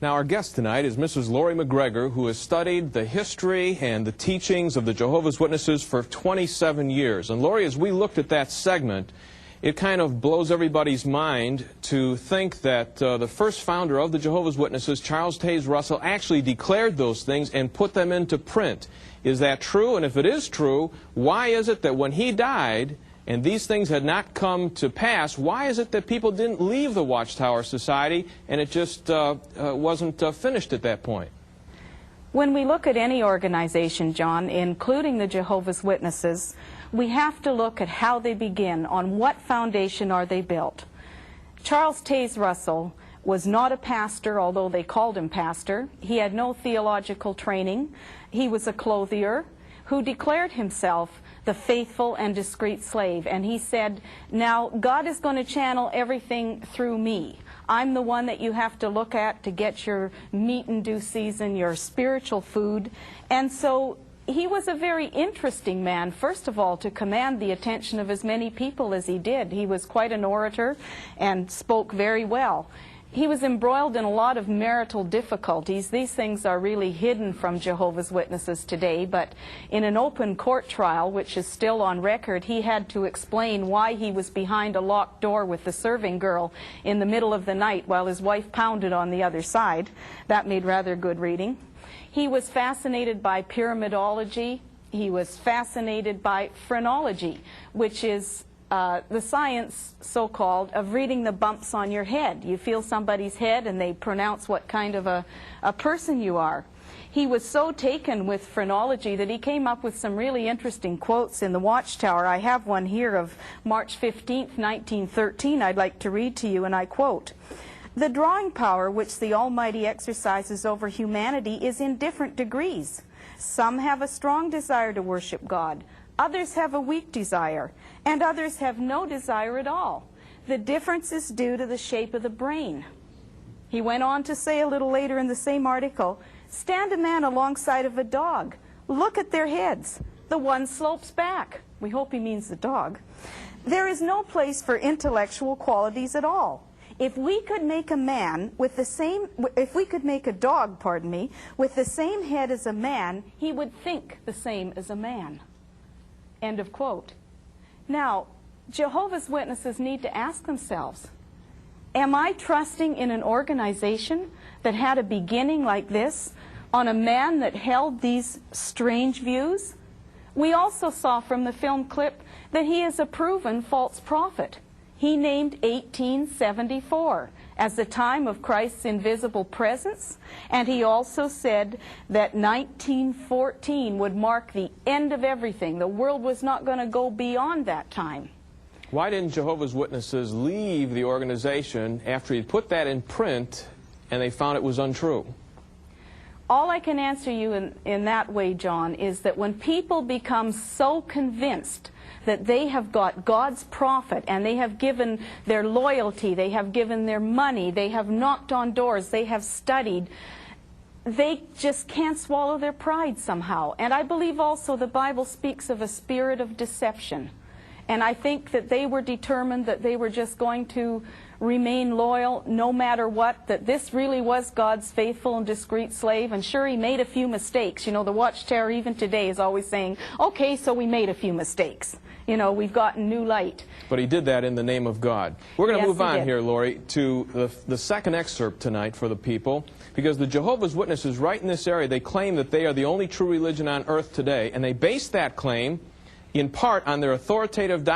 Now, our guest tonight is Mrs. Lori McGregor, who has studied the history and the teachings of the Jehovah's Witnesses for 27 years. And Lori, as we looked at that segment, it kind of blows everybody's mind to think that the first founder of the Jehovah's Witnesses, Charles Taze Russell, actually declared those things and put them into print. Is that true? And if it is true, why is it that when he died and these things had not come to pass, why is it that people didn't leave the Watchtower Society and it just wasn't finished at that point? When we look at any organization, John, including the Jehovah's Witnesses, we have to look at how they begin, on what foundation are they built. Charles Taze Russell was not a pastor, although they called him pastor. He had no theological training. He was a clothier who declared himself the faithful and discreet slave. And he said, now God is going to channel everything through me. I'm the one that you have to look at to get your meat in due season, your spiritual food. And so he was a very interesting man, first of all, to command the attention of as many people as he did. He was quite an orator and spoke very well. He was embroiled in a lot of marital difficulties. These things are really hidden from Jehovah's Witnesses today, but in an open court trial, which is still on record, he had to explain why he was behind a locked door with the serving girl in the middle of the night while his wife pounded on the other side. That made rather good reading. He was fascinated by pyramidology. He was fascinated by phrenology, which is the science, so-called, of reading the bumps on your head. You feel somebody's head and they pronounce what kind of a person you are. He was so taken with phrenology that he came up with some really interesting quotes in the Watchtower. I have one here of March 15th, 1913 I'd like to read to you, and I quote, "The drawing power which the Almighty exercises over humanity is in different degrees. Some have a strong desire to worship God. Others have a weak desire, and others have no desire at all. The difference is due to the shape of the brain." He went on to say a little later in the same article, "Stand a man alongside of a dog. Look at their heads. The one slopes back." We hope he means the dog. "There is no place for intellectual qualities at all. If we could make a man with the same, if we could make a dog, pardon me, with the same head as a man, he would think the same as a man." End of quote. Now, Jehovah's Witnesses need to ask themselves, am I trusting in an organization that had a beginning like this, on a man that held these strange views? We also saw from the film clip that he is a proven false prophet. He named 1874 as the time of Christ's invisible presence, and he also said that 1914 would mark the end of everything. The world was not going to go beyond that time. Why didn't Jehovah's Witnesses leave the organization after he'd put that in print and they found it was untrue? All I can answer you in that way, John, is that when people become so convinced that they have got God's prophet and they have given their loyalty, they have given their money, they have knocked on doors, they have studied, they just can't swallow their pride somehow. And I believe also the Bible speaks of a spirit of deception. And I think that they were determined that they were just going to remain loyal no matter what, that this really was God's faithful and discreet slave. And sure, he made a few mistakes. You know, the Watchtower even today is always saying, okay, so we made a few mistakes. You know, we've gotten new light. But he did that in the name of God. We're going to move on here, Lori, to the second excerpt tonight for the people, because the Jehovah's Witnesses right in this area, they claim that they are the only true religion on earth today, and they base that claim in part on their authoritative